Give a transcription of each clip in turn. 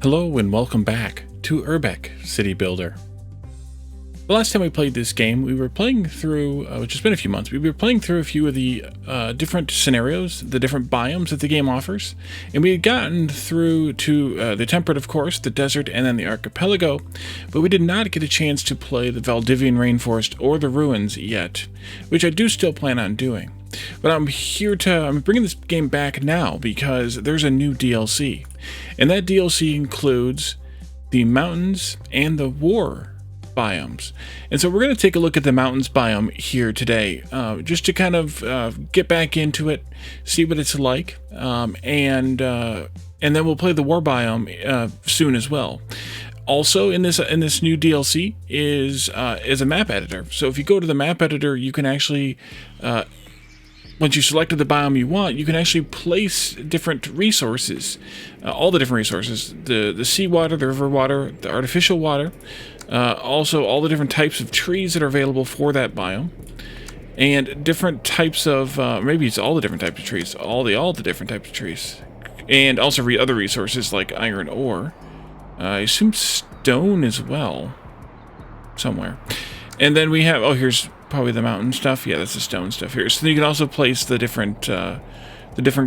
Hello and welcome back to Urbek City Builder. The last time we played this game, we were playing through, which has been a few months, we were playing through a few of the different scenarios, the different biomes that the game offers, and we had gotten through to the temperate, of course, the desert, and then the archipelago, but we did not get a chance to play the Valdivian rainforest or the ruins yet, which I do still plan on doing. But I'm bringing this game back now because there's a new DLC, and that DLC includes the mountains and the war biomes. And so we're going to take a look at the mountains biome here today, just to kind of get back into it, see what it's like, and then we'll play the war biome soon as well. Also in this new DLC is a map editor. So if you go to the map editor, you can actually once you selected the biome you want, you can actually place different resources, all the different resources, the seawater, the river water, the artificial water, also all the different types of trees that are available for that biome, and different types of, maybe it's all the different types of trees, all the different types of trees, and also other resources like iron ore, I assume stone as well, somewhere. And then we have, here's probably the mountain stuff. Yeah, that's the stone stuff here. So you can also place the different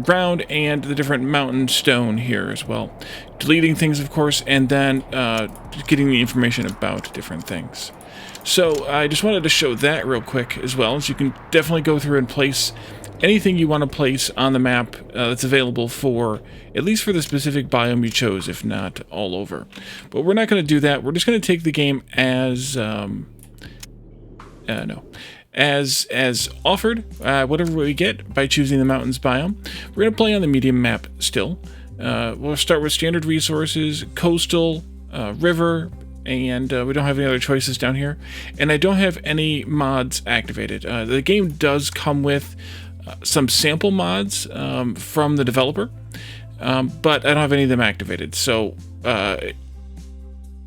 ground and the different mountain stone here as well. Deleting things, of course, and then getting the information about different things. So I just wanted to show that real quick as well. So you can definitely go through and place anything you want to place on the map that's available for, at least for the specific biome you chose, if not all over. But we're not going to do that. We're just going to take the game as as offered, whatever we get by choosing the mountains biome. We're going to play on the medium map still. We'll start with standard resources, coastal, river, and we don't have any other choices down here. And I don't have any mods activated. The game does come with some sample mods from the developer, but I don't have any of them activated. So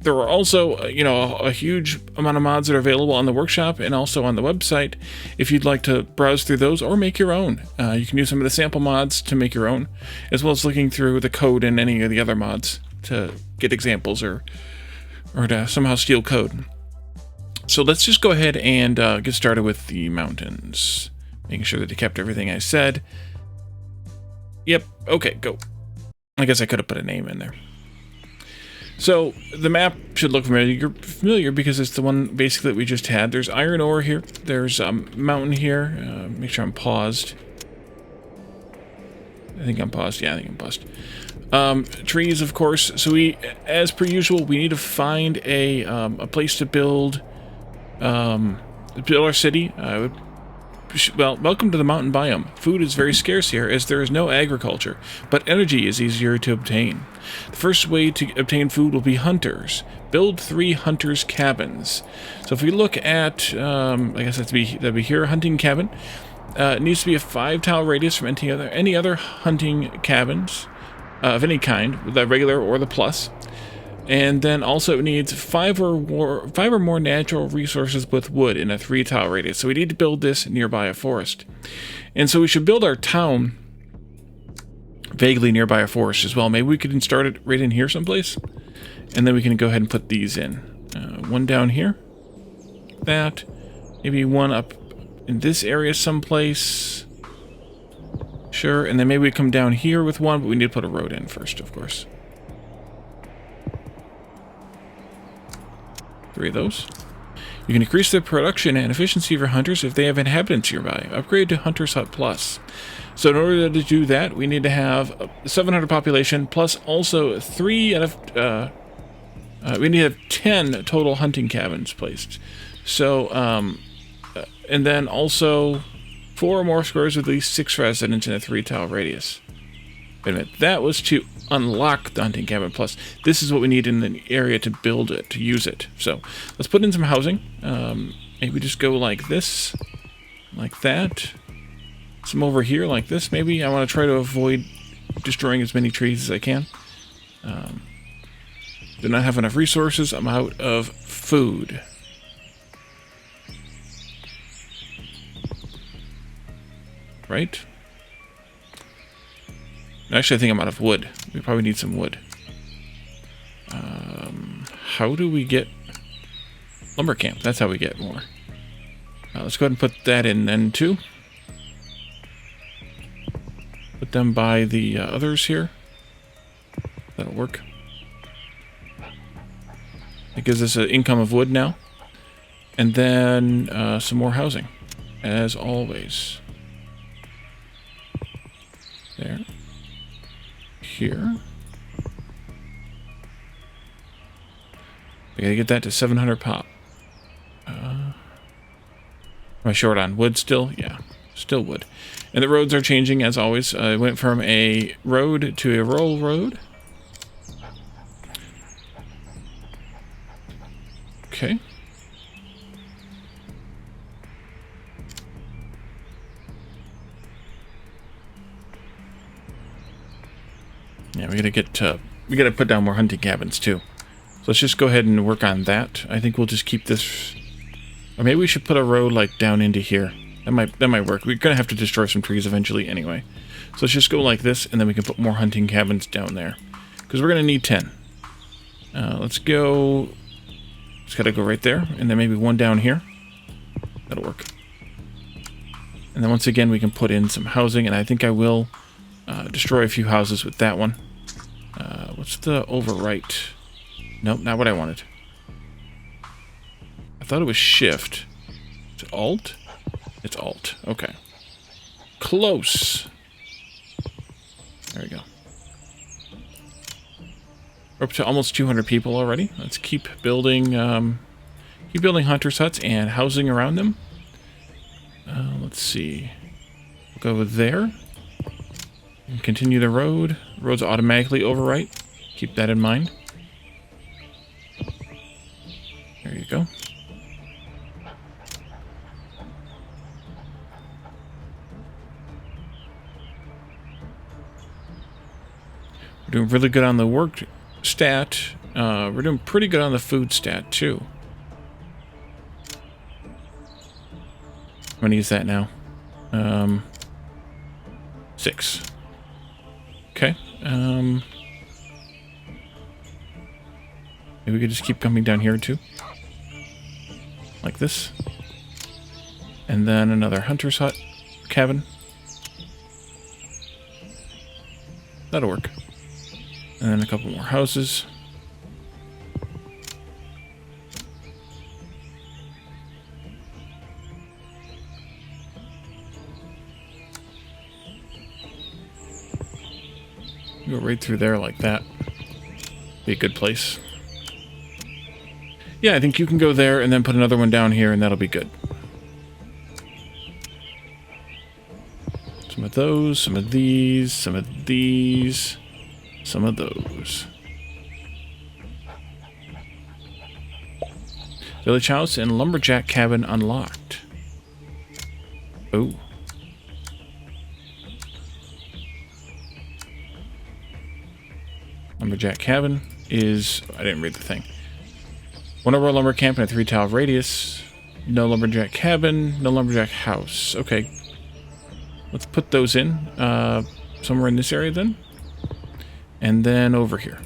there are also, a huge amount of mods that are available on the workshop and also on the website if you'd like to browse through those or make your own. You can use some of the sample mods to make your own, as well as looking through the code and any of the other mods to get examples or to somehow steal code. So let's just go ahead and get started with the mountains. Making sure that I kept everything I said. Yep, okay, go. I guess I could have put a name in there. So the map should look familiar. You're familiar because it's the one basically that we just had. There's iron ore here. There's a mountain here. Make sure I'm paused. I think I'm paused. Yeah, I think I'm paused. Trees, of course. So we, as per usual, we need to find a place to build our city. Well, welcome to the mountain biome. Food is very scarce here as there is no agriculture, but energy is easier to obtain. The first way to obtain food will be hunters. Build 3 hunters' cabins. So if we look at, I guess that'd be here, a hunting cabin. It needs to be a 5-tile radius from any other hunting cabins of any kind, the regular or the plus. And then also it needs 5 or more natural resources with wood in a 3-tile radius. So we need to build this nearby a forest. And so we should build our town vaguely nearby a forest as well. Maybe we could start it right in here someplace. And then we can go ahead and put these in. One down here. That. Maybe one up in this area someplace. Sure. And then maybe we come down here with one, but we need to put a road in first, of course. 3 of those. You can increase the production and efficiency of your hunters if they have inhabitants nearby. Upgrade to Hunter's Hut Plus. So in order to do that, we need to have 700 population plus also 3 out of we need to have 10 total hunting cabins placed. So and then also 4 or more squares with at least 6 residents in a 3-tile radius. Wait a minute, that was to unlock the hunting cabin plus. This is what we need in the area to build it, to use it. So let's put in some housing. Maybe just go like this, like that. Some over here like this, maybe. I want to try to avoid destroying as many trees as I can. Do not have enough resources. I'm out of food. Right? Actually, I think I'm out of wood. We probably need some wood. How do we get lumber camp? That's how we get more. Let's go ahead and put that in then too. Put them by the others here. That'll work. It gives us an income of wood now. And then some more housing, as always. There. Here. We gotta get that to 700 pop. Am I short on wood still? Yeah, still wood. And the roads are changing as always. It went from a road to a rural road. Okay. Yeah, we gotta put down more hunting cabins too. So let's just go ahead and work on that. I think we'll just keep this, or maybe we should put a road like down into here. That might work. We're gonna have to destroy some trees eventually anyway. So let's just go like this, and then we can put more hunting cabins down there, because we're gonna need 10. Let's go. Just gotta go right there, and then maybe one down here. That'll work. And then once again, we can put in some housing, and I think I will destroy a few houses with that one. What's the overwrite? Nope, not what I wanted. I thought it was shift. Is it alt? It's alt. Okay. Close. There we go. We're up to almost 200 people already. Let's keep building hunters' huts and housing around them. Let's see. We'll go there. And continue the road. Roads automatically overwrite. Keep that in mind. There you go. We're doing really good on the work stat. We're doing pretty good on the food stat too. I'm gonna use that now. 6. Okay. Maybe we could just keep coming down here too. Like this. And then another hunter's hut cabin. That'll work. And then a couple more houses. Go right through there like that. Be a good place. Yeah, I think you can go there and then put another one down here, and that'll be good. Some of those, some of these, some of these, some of those. Village house and lumberjack cabin unlocked. Oh. Lumberjack cabin is... I didn't read the thing. 1 overall lumber camp and a 3-tile radius. No lumberjack cabin. No lumberjack house. Okay. Let's put those in. Somewhere in this area then. And then over here.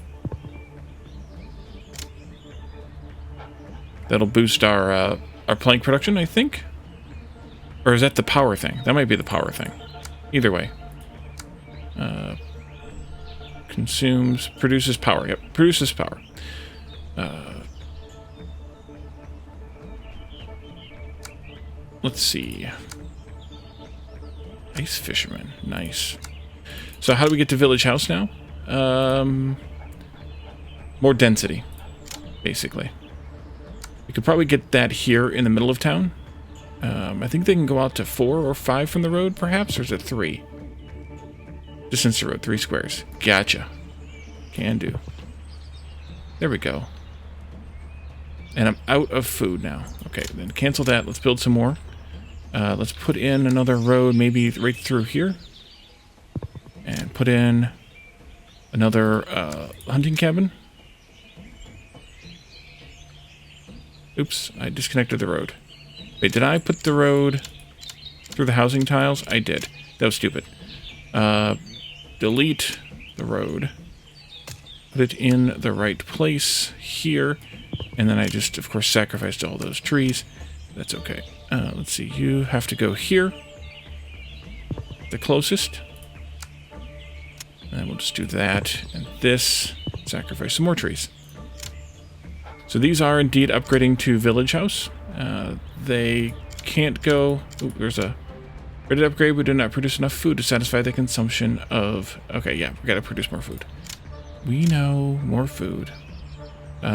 That'll boost our plank production, I think. Or is that the power thing? That might be the power thing. Either way. Consumes, produces power. Yep, produces power. Let's see. Ice fisherman. Nice. So how do we get to village house now? More density, basically. We could probably get that here in the middle of town. I think they can go out to 4 or 5 from the road, perhaps, or is it 3? Distance to road, 3 squares. Gotcha. Can do. There we go. And I'm out of food now. Okay, then cancel that. Let's build some more. Let's put in another road, maybe right through here. And put in another hunting cabin. Oops, I disconnected the road. Wait, did I put the road through the housing tiles? I did. That was stupid. Delete the road. put it in the right place here. And then I just, of course, sacrificed all those trees. That's okay. Let's see. You have to go here. The closest. And then we'll just do that. And this. Sacrifice some more trees. So these are indeed upgrading to village house. They can't go... Ooh, there's a... Ready to upgrade, we do not produce enough food to satisfy the consumption of... Okay, yeah, we gotta produce more food. We know, more food. We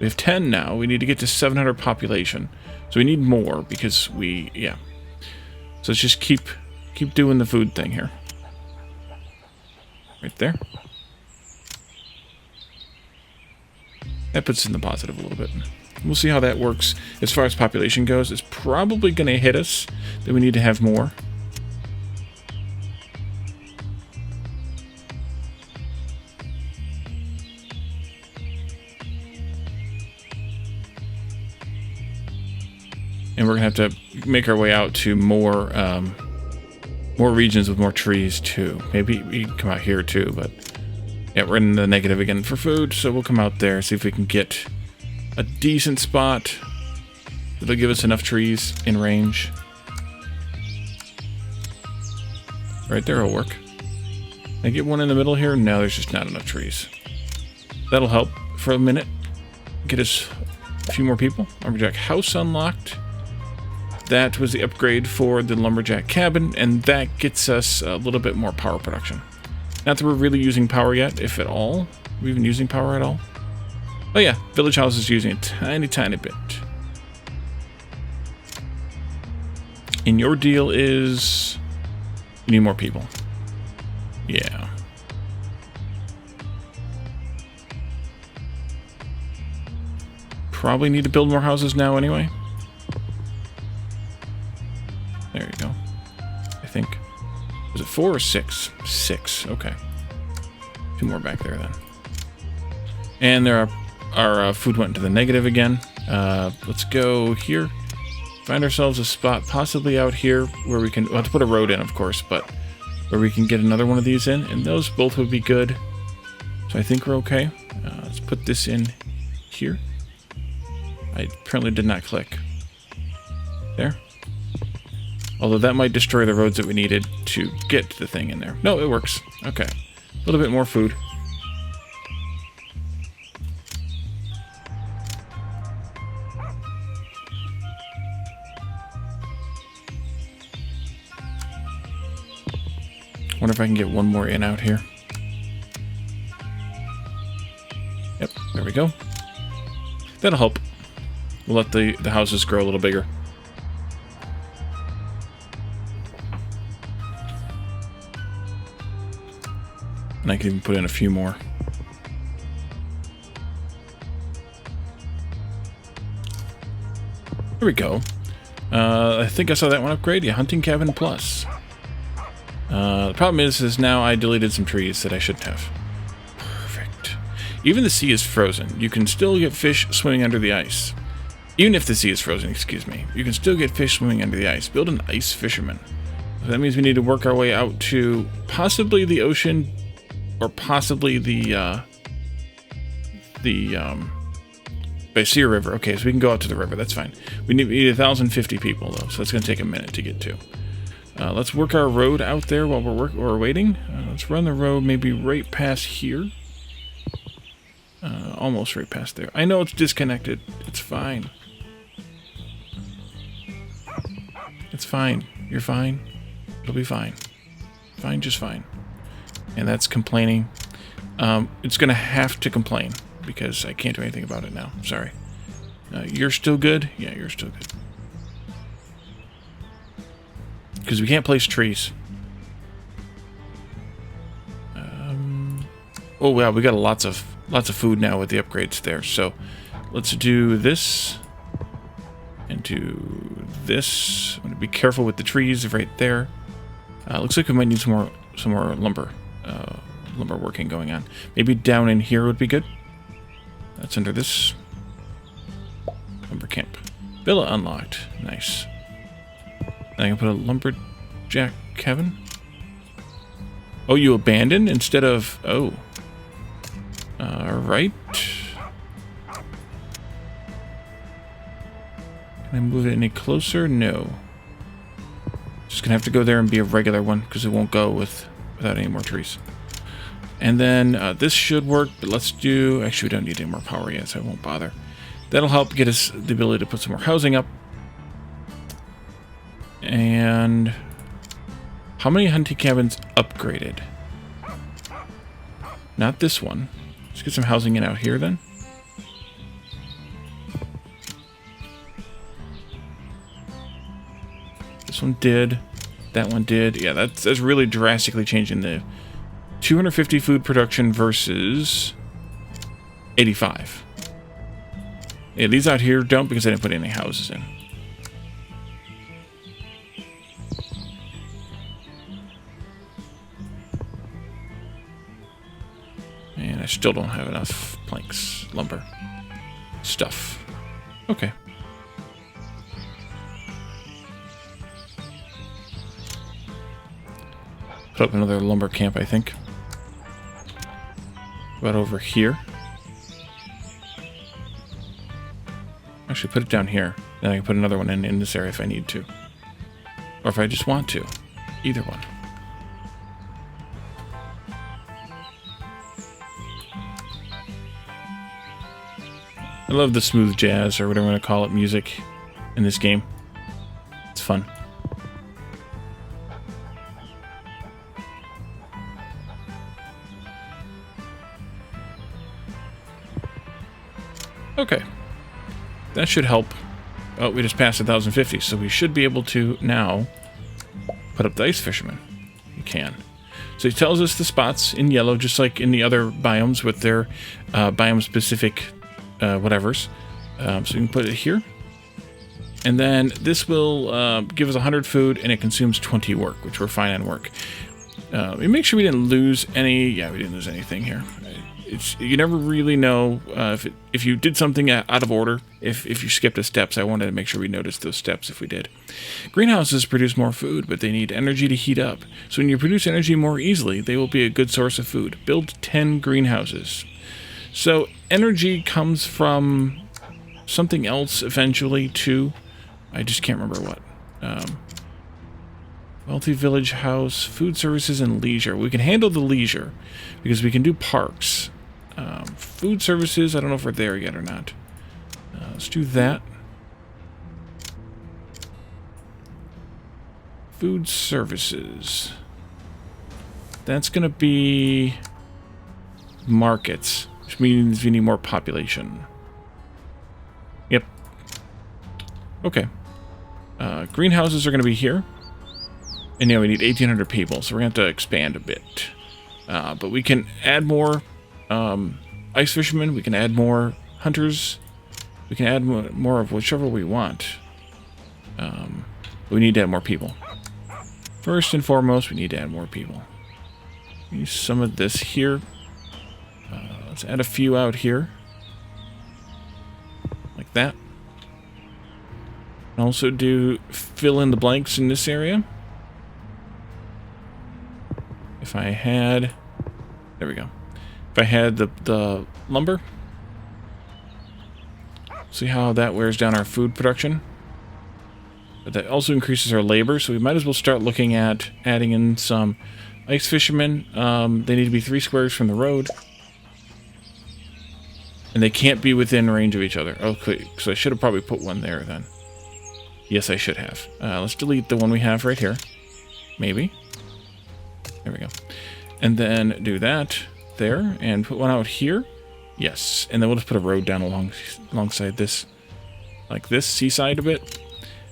have 10 now. We need to get to 700 population. So we need more because we... Yeah. So let's just keep doing the food thing here. Right there. That puts us in the positive a little bit. We'll see how that works as far as population goes. It's probably going to hit us that we need to have more. And we're going to have to make our way out to more regions with more trees too. Maybe we can come out here too, but yeah, we're in the negative again for food, so we'll come out there, see if we can get a decent spot that'll give us enough trees in range. Right there will work. Can I get one in the middle here? No, there's just not enough trees. That'll help for a minute. Get us a few more people. Lumberjack house unlocked. That was the upgrade for the lumberjack cabin, and that gets us a little bit more power production. Not that we're really using power yet, if at all. Are we even using power at all? Oh yeah, village house is using a tiny bit. And your deal is... You need more people. Yeah. Probably need to build more houses now anyway. There you go. I think. Was it 4 or 6? 6. Okay. 2 more back there then. And there our food went into the negative again. Let's go here. Find ourselves a spot possibly out here where we can... We'll have to put a road in, of course, but where we can get another one of these in. And those both would be good. So I think we're okay. Let's put this in here. I apparently did not click. There. Although that might destroy the roads that we needed to get the thing in there. No, it works. Okay. A little bit more food. Wonder if I can get one more in out here. Yep, there we go. That'll help. We'll let the houses grow a little bigger. And I can even put in a few more. There we go. I think I saw that one upgrade. Yeah, Hunting Cabin Plus. The problem is now I deleted some trees that I shouldn't have. Perfect. Even the sea is frozen. You can still get fish swimming under the ice. Even if the sea is frozen, excuse me. You can still get fish swimming under the ice. Build an ice fisherman. So that means we need to work our way out to possibly the ocean, or possibly the Basia River. Okay, so we can go out to the river. That's fine. We need 1,050 people, though, so that's going to take a minute to get to. Let's work our road out there while we're waiting. Let's run the road maybe right past here. Almost right past there. I know it's disconnected. It's fine. It's fine. You're fine. It'll be fine. Fine, just fine. And that's complaining. It's going to have to complain because I can't do anything about it now. Sorry. You're still good? Yeah, you're still good. Because we can't place trees. Oh wow, we got lots of food now with the upgrades there. So let's do this and do this. I'm gonna be careful with the trees right there. Looks like we might need some more lumber working going on. Maybe down in here would be good. That's under this lumber camp. Villa unlocked. Nice. I can put a lumberjack Kevin? Oh, you abandoned instead of... Oh. Alright. Can I move it any closer? No. Just gonna have to go there and be a regular one, because it won't go without any more trees. And then this should work, but let's do... Actually, we don't need any more power yet, so I won't bother. That'll help get us the ability to put some more housing up. And... How many hunting cabins upgraded? Not this one. Let's get some housing in out here then. This one did. That one did. Yeah, that's really drastically changing the 250 food production versus 85. Yeah, these out here don't because I didn't put any houses in. And I still don't have enough planks, lumber, stuff. Okay. Put up another lumber camp, I think. About over here. Actually, put it down here. Then I can put another one in this area if I need to. Or if I just want to. Either one. I love the smooth jazz, or whatever I'm going to call it, music in this game. It's fun. Okay. That should help. Oh, we just passed 1,050, so we should be able to now put up the ice fisherman. We can. So he tells us the spots in yellow, just like in the other biomes with their biome-specific whatevers. So we can put it here. And then this will give us 100 food, and it consumes 20 work, which we're fine on work. We make sure we didn't lose any... Yeah, we didn't lose anything here. You never really know if you did something out of order, if you skipped a step, so I wanted to make sure we noticed those steps if we did. Greenhouses produce more food, but they need energy to heat up. So when you produce energy more easily, they will be a good source of food. Build 10 greenhouses. So energy comes from something else eventually too. I just can't remember what. Wealthy village house, food services, and leisure. We can handle the leisure because we can do parks. Food services, I don't know if we're there yet or not. Let's do that. Food services. That's going to be markets, which means we need more population. Yep. Okay. Greenhouses are going to be here. And yeah, we need 1,800 people, so we're going to have to expand a bit. But we can add more ice fishermen. We can add more hunters. We can add more of whichever we want. We need to add more people. First and foremost, we need to add more people. Use some of this here. Let's add a few out here. Like that. And also do fill in the blanks in this area. If I had... There we go. If I had the lumber. See how that wears down our food production? But that also increases our labor, so we might as well start looking at adding in some ice fishermen. They need to be 3 squares from the road. And they can't be within range of each other. Okay, so I should have probably put one there then. Yes, I should have. Let's delete the one we have right here. Maybe. There we go. And then do that there, and put one out here. Yes, and then we'll just put a road down alongside this. Like this, seaside a bit.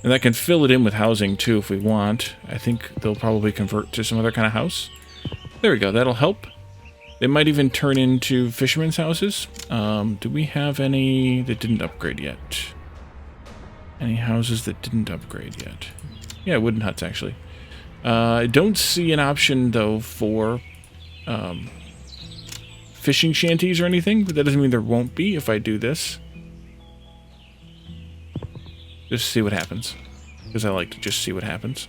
And that can fill it in with housing too if we want. I think they'll probably convert to some other kind of house. There we go, that'll help. They might even turn into fishermen's houses. Do we have any that didn't upgrade yet? Any houses that didn't upgrade yet? Yeah, wooden huts actually. I don't see an option though for fishing shanties or anything, but that doesn't mean there won't be if I do this. Just see what happens, because I like to just see what happens.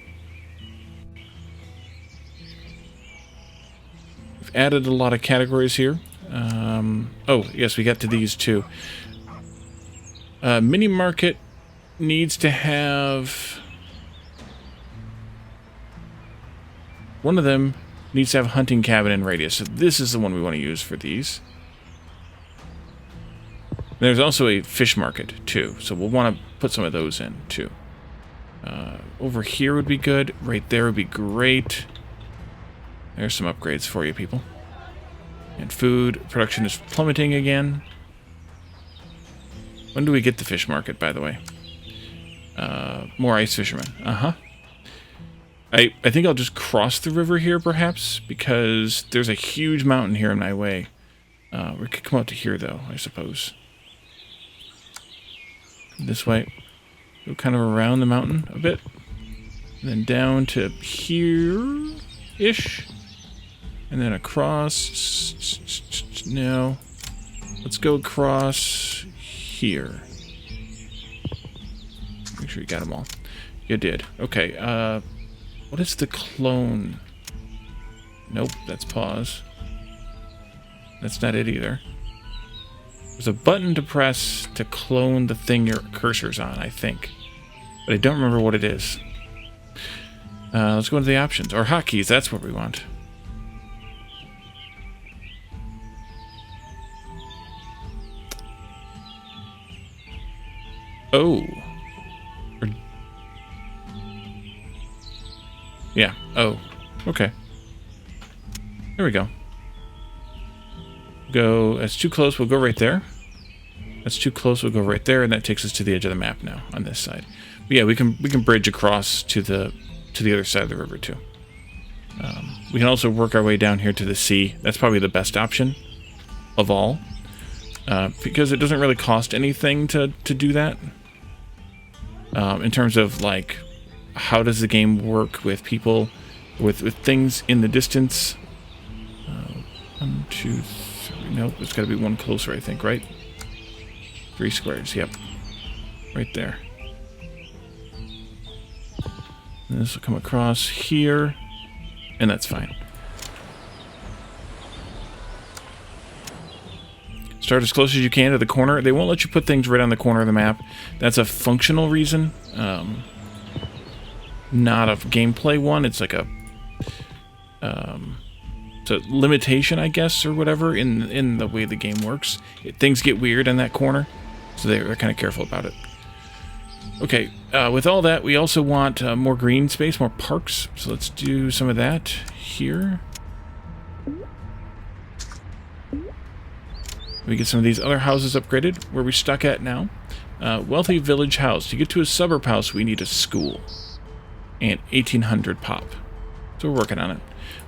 added a lot of categories here. Oh, yes, we got to these too. Mini market needs to have... One of them needs to have hunting cabin and radius. So this is the one we want to use for these. There's also a fish market, too. So we'll want to put some of those in, too. Over here would be good. Right there would be great. There's some upgrades for you, people. And food production is plummeting again. When do we get the fish market, by the way? More ice fishermen. Uh-huh. I think I'll just cross the river here, perhaps, because there's a huge mountain here in my way. We could come out to here, though, I suppose. This way. Go kind of around the mountain a bit. And then down to here-ish. And then across. No. Let's go across here. Make sure you got them all. You did. Okay. What is the clone? Nope, that's pause. That's not it either. There's a button to press to clone the thing your cursor's on, I think. But I don't remember what it is. Let's go into the options. Or hotkeys, that's what we want. Oh. Yeah. Oh. Okay. There we go. Go. That's too close. We'll go right there. That's too close. We'll go right there, and that takes us to the edge of the map now on this side. But yeah, we can bridge across to the other side of the river too. We can also work our way down here to the sea. That's probably the best option of all, because it doesn't really cost anything to do that. In terms of like, how does the game work with people, with things in the distance? 1, 2, 3. Nope, there's got to be one closer, I think, right? 3 squares. Yep, right there. And this will come across here, and that's fine. Start as close as you can to the corner. They won't let you put things right on the corner of the map. That's a functional reason, not a gameplay one. It's like a limitation, I guess, or whatever, in the way the game works. Things get weird in that corner, so they're kind of careful about it. Okay, with all that, we also want more green space, more parks. So let's do some of that here. We get some of these other houses upgraded. Where we stuck at now? Wealthy village house. To get to a suburb house, we need a school. And 1800 pop. So we're working on it.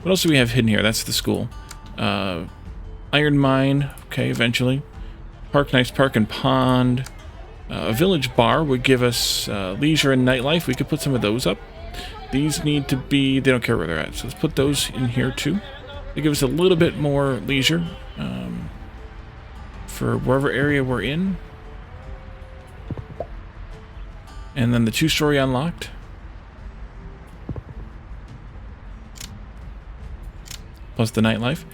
What else do we have hidden here? That's the school. Iron mine. Okay, eventually. Park, nice park and pond. A village bar would give us leisure and nightlife. We could put some of those up. These need to be... They don't care where they're at. So let's put those in here too. They give us a little bit more leisure. For wherever area we're in. And then the 2-story unlocked. Plus the nightlife.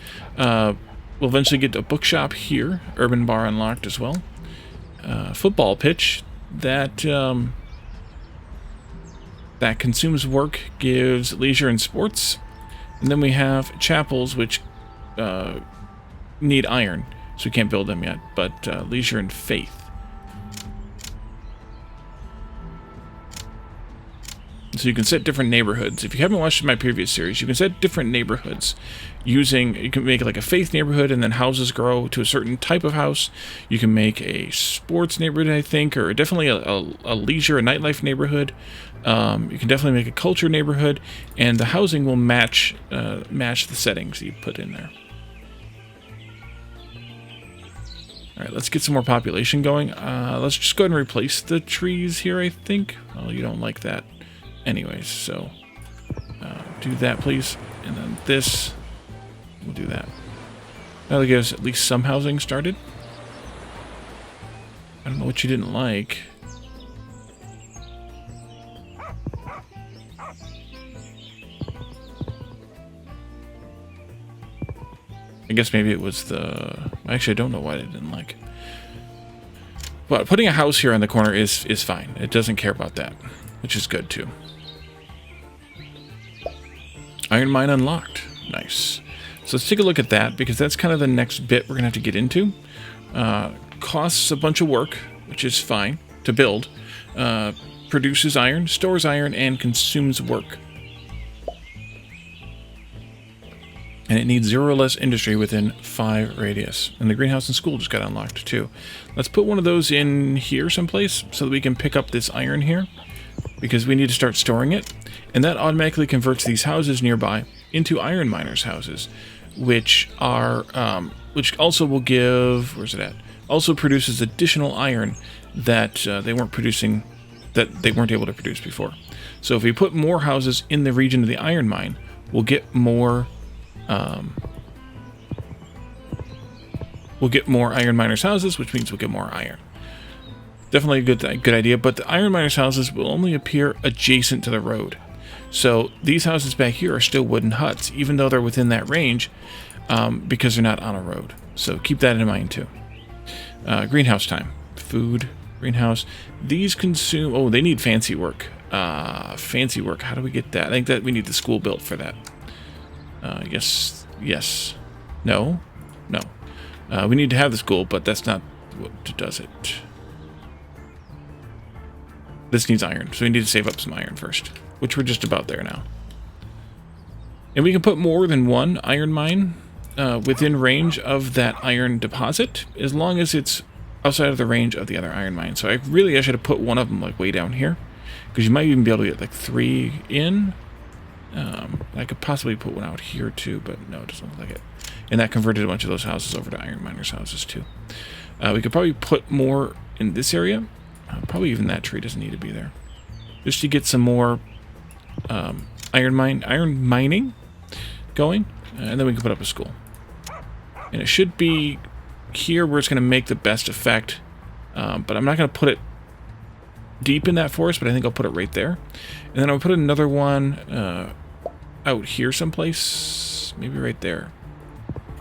We'll eventually get a bookshop here. Urban bar unlocked as well. Football pitch. That consumes work, gives leisure and sports. And then we have chapels, which need iron. So we can't build them yet, but leisure and faith. So you can set different neighborhoods. If you haven't watched my previous series, you can set different neighborhoods using... You can make like a faith neighborhood, and then houses grow to a certain type of house. You can make a sports neighborhood, I think, or definitely a leisure, a nightlife neighborhood. You can definitely make a culture neighborhood, and the housing will match the settings you put in there. Alright, let's get some more population going. Let's just go ahead and replace the trees here, I think. Well, you don't like that anyways, so do that, please. And then this, we'll do that. That'll give us at least some housing started. I don't know what you didn't like. I guess maybe it was the... Actually, I don't know why they didn't like. But putting a house here on the corner is fine. It doesn't care about that, which is good too. Iron mine unlocked. Nice. So let's take a look at that, because that's kind of the next bit we're going to have to get into. Costs a bunch of work, which is fine to build. Produces iron, stores iron, and consumes work. And it needs 0 or less industry within 5 radius. And the greenhouse and school just got unlocked too. Let's put one of those in here someplace so that we can pick up this iron here, because we need to start storing it. And that automatically converts these houses nearby into iron miners' houses, which are which also will give, where's it at? Also produces additional iron that they weren't able to produce before. So if we put more houses in the region of the iron mine, we'll get more iron miners' houses, which means we'll get more iron. Definitely a good idea, but the iron miners' houses will only appear adjacent to the road. So these houses back here are still wooden huts, even though they're within that range, because they're not on a road. So keep that in mind too. Greenhouse time. Food, greenhouse. These consume... Oh, they need fancy work. Fancy work. How do we get that? I think that we need the school built for that. Yes. Yes. No. No. We need to have the school, but that's not what does it. This needs iron, so we need to save up some iron first, which we're just about there now. And we can put more than one iron mine within range of that iron deposit, as long as it's outside of the range of the other iron mine. So I should have put one of them like way down here, because you might even be able to get like 3 in. I could possibly put one out here too, but no, it doesn't look like it. And that converted a bunch of those houses over to iron miners' houses too. We could probably put more in this area. Probably even that tree doesn't need to be there, just to get some more iron mining going, and then we can put up a school. And it should be here where it's going to make the best effect, but I'm not going to put it deep in that forest, but I think I'll put it right there. And then I'll put another one out here someplace, maybe right there.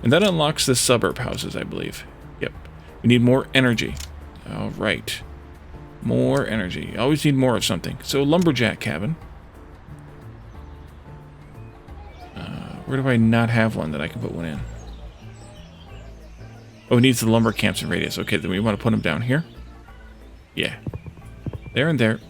And that unlocks the suburb houses, I believe. Yep. We need more energy. All right. More energy. Always need more of something. So lumberjack cabin. Where do I not have one that I can put one in? Oh, it needs the lumber camps and radius. Okay, then we want to put them down here. Yeah. There and there.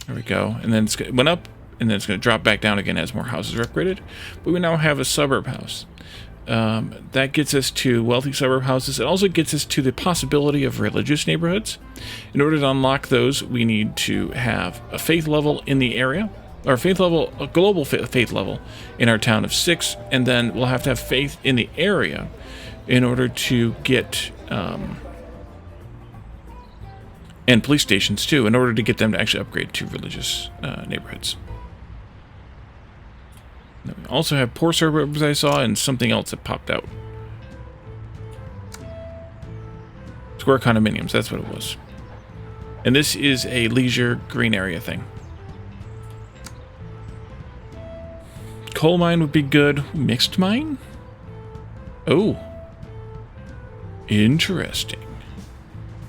There we go. And then it went up, and then it's going to drop back down again as more houses are upgraded. But we now have a suburb house. That gets us to wealthy suburb houses. It also gets us to the possibility of religious neighborhoods. In order to unlock those, we need to have a faith level in the area, or a global faith level in our town of 6, and then we'll have to have faith in the area in order to get, and police stations too, in order to get them to actually upgrade to religious neighborhoods. We also have poor suburbs I saw, and something else that popped out. Square condominiums, that's what it was. And this is a leisure green area thing. Coal mine would be good. Mixed mine? Oh. Interesting.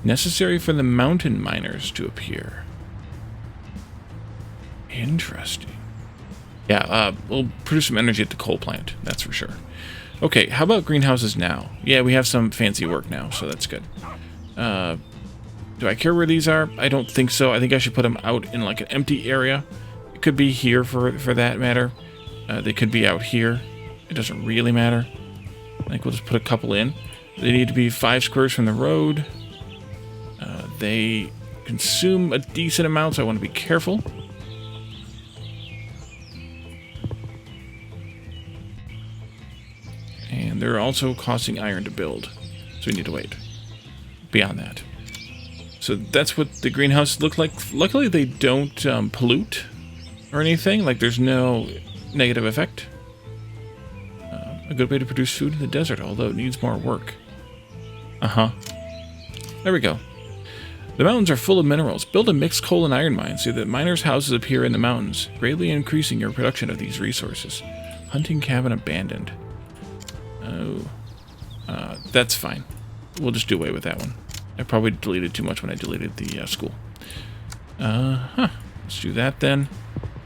Necessary for the mountain miners to appear. Interesting. Yeah, we'll produce some energy at the coal plant, that's for sure. Okay, how about greenhouses now? Yeah, we have some fancy work now, so that's good. Do I care where these are? I don't think so. I think I should put them out in like an empty area. It could be here for that matter. They could be out here. It doesn't really matter. I think we'll just put a couple in. They need to be 5 squares from the road. They consume a decent amount, so I want to be careful. And they're also costing iron to build, so we need to wait beyond that. So that's what the greenhouses look like. Luckily, they don't pollute or anything. Like, there's no negative effect. A good way to produce food in the desert, although it needs more work. There we go. The mountains are full of minerals. Build a mixed coal and iron mine so that miners' houses appear in the mountains, greatly increasing your production of these resources. Hunting cabin abandoned. Oh. That's fine. We'll just do away with that one. I probably deleted too much when I deleted the school. Let's do that then.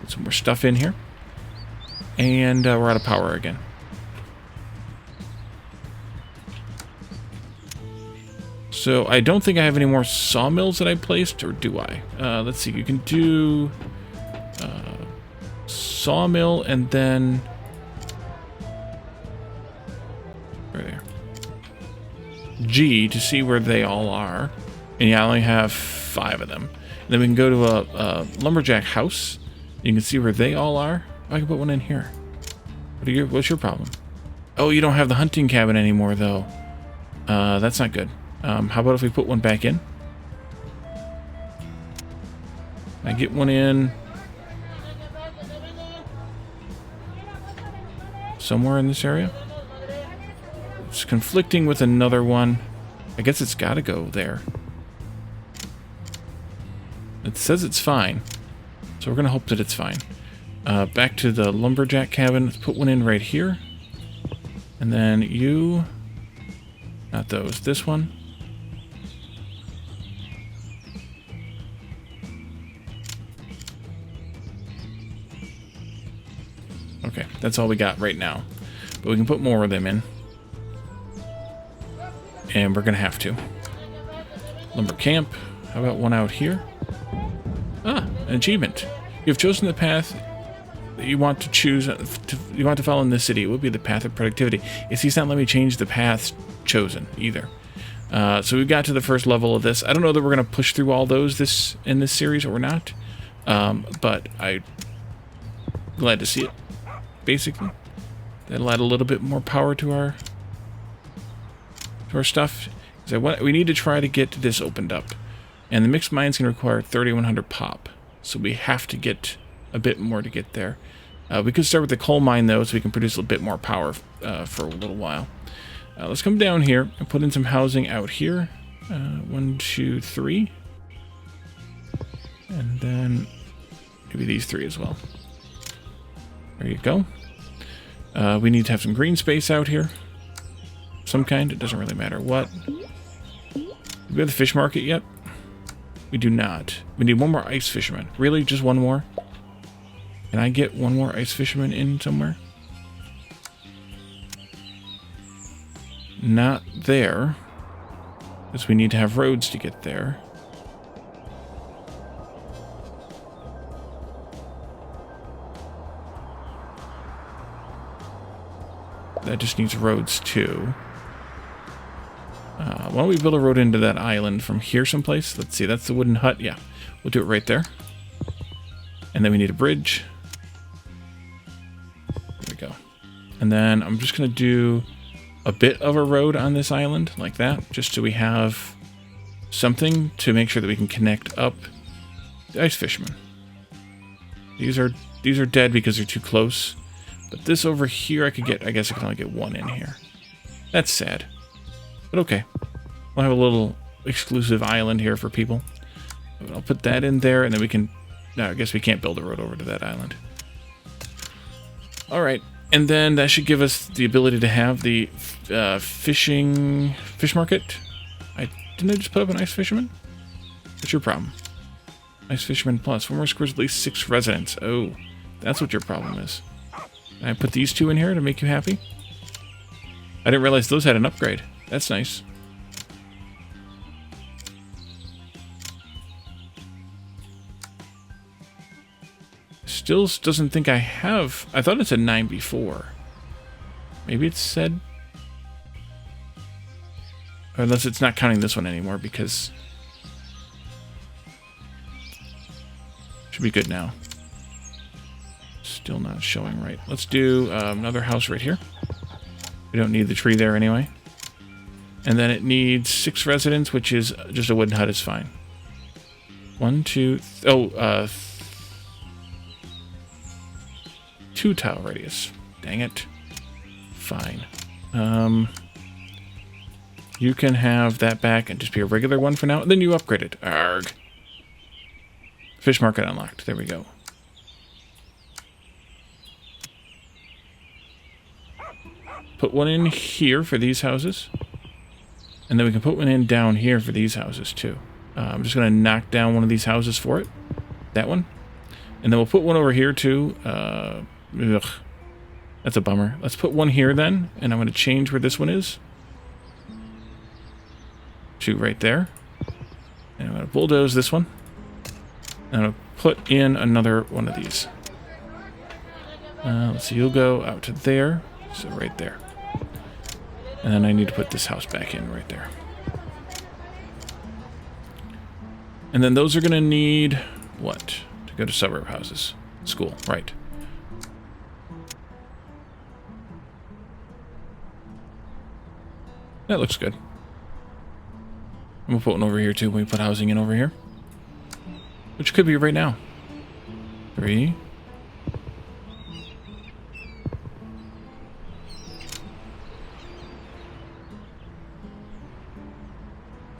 Put some more stuff in here. And we're out of power again. So I don't think I have any more sawmills that I placed, or do I? Let's see. You can do sawmill and then right there. G to see where they all are. And yeah, I only have 5 of them. And then we can go to a lumberjack house. You can see where they all are. I can put one in here. What's your problem? Oh, you don't have the hunting cabin anymore, though. That's not good. How about if we put one back in? I get one in somewhere in this area. It's conflicting with another one. I guess it's got to go there. It says it's fine, so we're going to hope that it's fine. Back to the lumberjack cabin. Let's put one in right here. And then you... Not those. This one. Okay, that's all we got right now. But we can put more of them in. And we're going to have to. Lumber camp. How about one out here? Ah, an achievement. You have chosen the path that you want to choose. You want to follow in this city. It will be the path of productivity. He's not letting me change the paths chosen either. So we got to the first level of this. I don't know that we're going to push through all those in this series or not. But I'm glad to see it. Basically, that'll add a little bit more power to our stuff. We need to try to get this opened up, and the mixed mines can require 3100 pop, so we have to get a bit more to get there. We could start with the coal mine though, so we can produce a bit more power for a little while. Let's come down here and put in some housing out here. 1, 2, 3, and then maybe these 3 as well. There you go. We need to have some green space out here. Some kind. It doesn't really matter what. Do we have the fish market yet? We do not. We need one more ice fisherman. Really? Just one more? Can I get one more ice fisherman in somewhere? Not there. Because we need to have roads to get there. That just needs roads too. Why don't we build a road into that island from here someplace? Let's see, that's the wooden hut. Yeah, we'll do it right there. And then we need a bridge. There we go. And then I'm just going to do a bit of a road on this island like that, just so we have something to make sure that we can connect up the ice fishermen. These are dead because they're too close. But this over here, I guess I can only get one in here. That's sad. But okay. We'll have a little exclusive island here for people. I'll put that in there, and then we can... No, I guess we can't build a road over to that island. Alright, and then that should give us the ability to have the fish market. Didn't I just put up an ice fisherman? What's your problem? Ice fisherman plus. 4 more squares, at least 6 residents. Oh, that's what your problem is. Can I put these 2 in here to make you happy? I didn't realize those had an upgrade. That's nice. Still doesn't think I have... I thought it said 9 before. Maybe it said... Unless it's not counting this one anymore, because... Should be good now. Still not showing right. Let's do another house right here. We don't need the tree there anyway. And then it needs 6 residents, which is just a wooden hut is fine. 1, 2... 2 tile radius. Dang it. Fine. You can have that back and just be a regular one for now. And then you upgrade it. Arg. Fish market unlocked. There we go. Put one in here for these houses. And then we can put one in down here for these houses too. I'm just going to knock down one of these houses for it. That one. And then we'll put one over here too. Ugh. That's a bummer. Let's put one here then. And I'm going to change where this one is. To right there. And I'm going to bulldoze this one. And I'm going to put in another one of these. Let's see. You'll go out to there. So right there. And then I need to put this house back in right there. And then those are going to need what? To go to suburb houses. School, right. That looks good. And we'll put one over here too when we put housing in over here. Which could be right now. 3.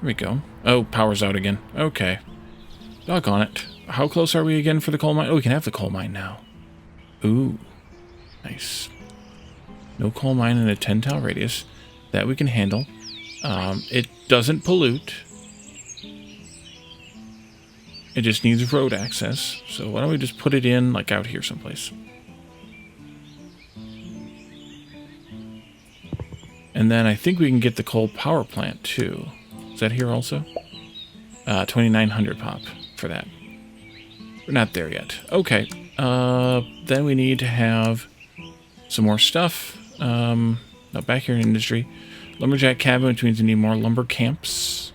There we go. Oh, power's out again. Okay. Doggone it. How close are we again for the coal mine? Oh, we can have the coal mine now. Ooh. Nice. No coal mine in a 10-tile radius. That we can handle. It doesn't pollute. It just needs road access. So why don't we just put it in, like, out here someplace. And then I think we can get the coal power plant, too. Is that here also? 2,900 pop for that. We're not there yet. Okay. Then we need to have some more stuff. No, back here in industry. Lumberjack cabin, which means we need more lumber camps.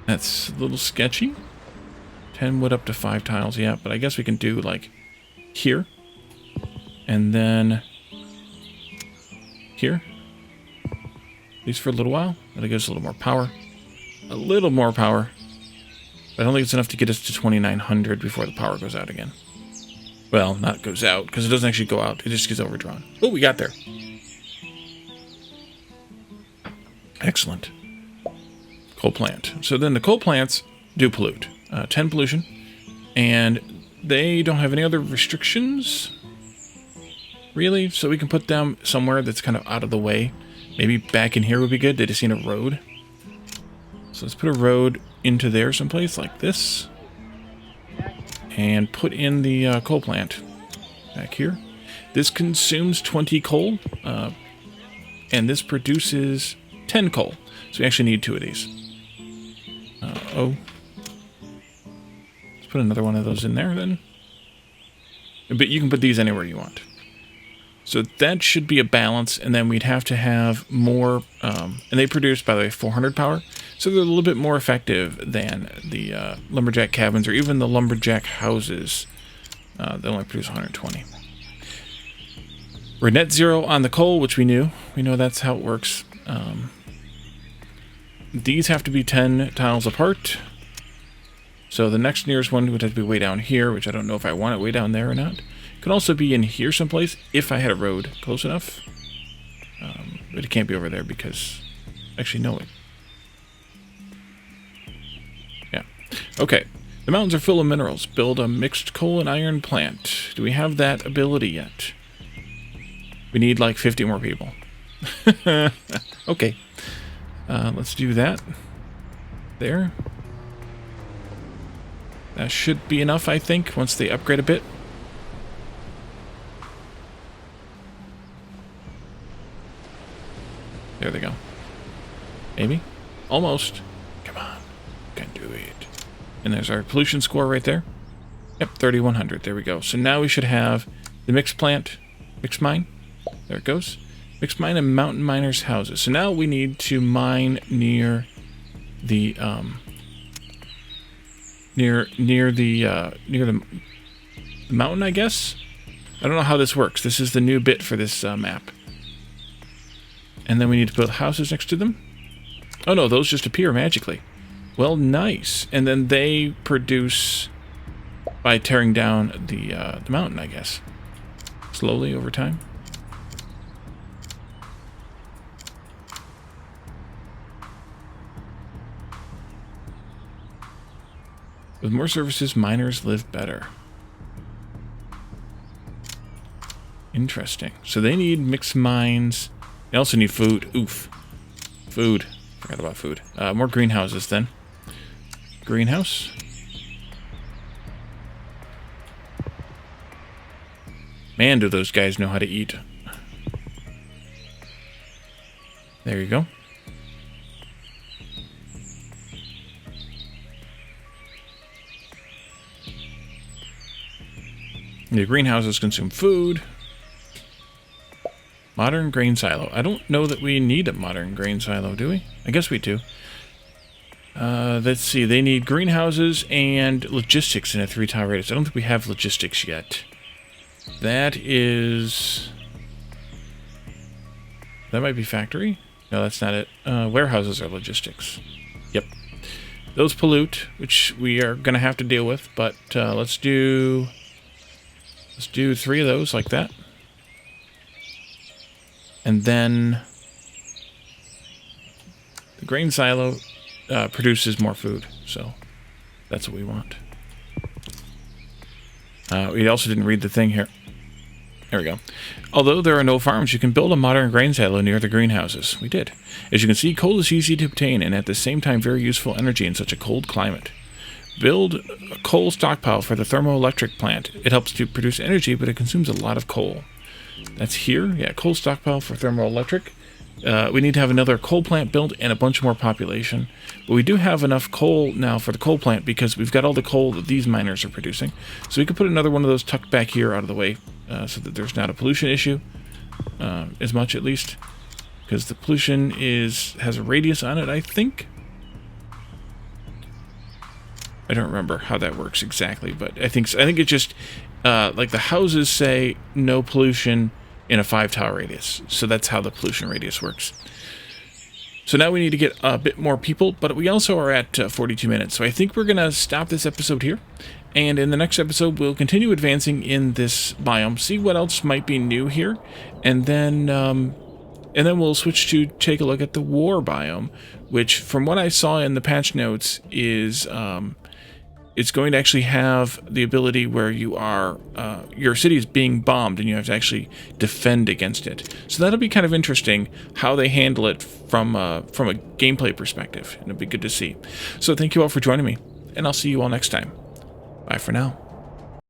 That's a little sketchy. 10 wood up to 5 tiles, yeah. But I guess we can do, like, here. And then here. At least for a little while. That'll give us a little more power. A little more power. But I don't think it's enough to get us to 2,900 before the power goes out again. Well, not goes out, because it doesn't actually go out. It just gets overdrawn. Oh, we got there. Excellent. Coal plant. So then the coal plants do pollute. 10 pollution. And they don't have any other restrictions. Really? So we can put them somewhere that's kind of out of the way. Maybe back in here would be good. They just need a road. So let's put a road into there someplace like this. And put in the coal plant back here. This consumes 20 coal. And this produces 10 coal. So we actually need 2 of these. Let's put another one of those in there then. But you can put these anywhere you want. So that should be a balance, and then we'd have to have more, and they produce, by the way, 400 power, so they're a little bit more effective than the lumberjack cabins or even the lumberjack houses. They only produce 120. We're net zero on the coal, which we knew. We know that's how it works. These have to be 10 tiles apart. So the next nearest one would have to be way down here, which I don't know if I want it way down there or not. Could also be in here someplace if I had a road close enough. But it can't be over there because... Actually, no. Yeah. Okay. The mountains are full of minerals. Build a mixed coal and iron plant. Do we have that ability yet? We need like 50 more people. Okay. Let's do that. There. That should be enough, I think, once they upgrade a bit. There they go. Maybe? Almost. Come on. Can do it. And there's our pollution score right there. Yep, 3,100. There we go. So now we should have the mixed plant, mixed mine. There it goes. Mixed mine and mountain miners' houses. So now we need to mine near the near the mountain, I guess. I don't know how this works. This is the new bit for this map. And then we need to build houses next to them. Oh no, those just appear magically. Well, nice. And then they produce by tearing down the mountain, I guess. slowly over time. With more services, miners live better. Interesting. So they need mixed mines. They also need food. Oof. Food. Forgot about food. More greenhouses then. Greenhouse. Man, do those guys know how to eat. There you go. The greenhouses consume food. Modern grain silo. I don't know that we need a modern grain silo, do we? I guess we do. Let's see. They need greenhouses and logistics in a 3-tile radius. I don't think we have logistics yet. That is... That might be factory. No, that's not it. Warehouses are logistics. Yep. Those pollute, which we are going to have to deal with, but let's do 3 of those like that. And then the grain silo produces more food, so that's what we want. We also didn't read the thing here. There we go. Although there are no farms, you can build a modern grain silo near the greenhouses. We did. As you can see, coal is easy to obtain and at the same time very useful energy in such a cold climate. Build a coal stockpile for the thermoelectric plant. It helps to produce energy, but it consumes a lot of coal. That's here. Yeah, coal stockpile for thermoelectric. We need to have another coal plant built and a bunch more population. But we do have enough coal now for the coal plant because we've got all the coal that these miners are producing. So we could put another one of those tucked back here out of the way so that there's not a pollution issue, as much at least. Because the pollution has a radius on it, I think. I don't remember how that works exactly, but I think it just like the houses say no pollution in a 5-tile radius. So that's how the pollution radius works. So now we need to get a bit more people, but we also are at 42 minutes. So I think we're going to stop this episode here. And in the next episode, we'll continue advancing in this biome, see what else might be new here, and then we'll switch to take a look at the war biome, which from what I saw in the patch notes is it's going to actually have the ability where you are your city is being bombed and you have to actually defend against it. So that'll be kind of interesting how they handle it from a gameplay perspective, and it'll be good to see. So thank you all for joining me, and I'll see you all next time. Bye for now.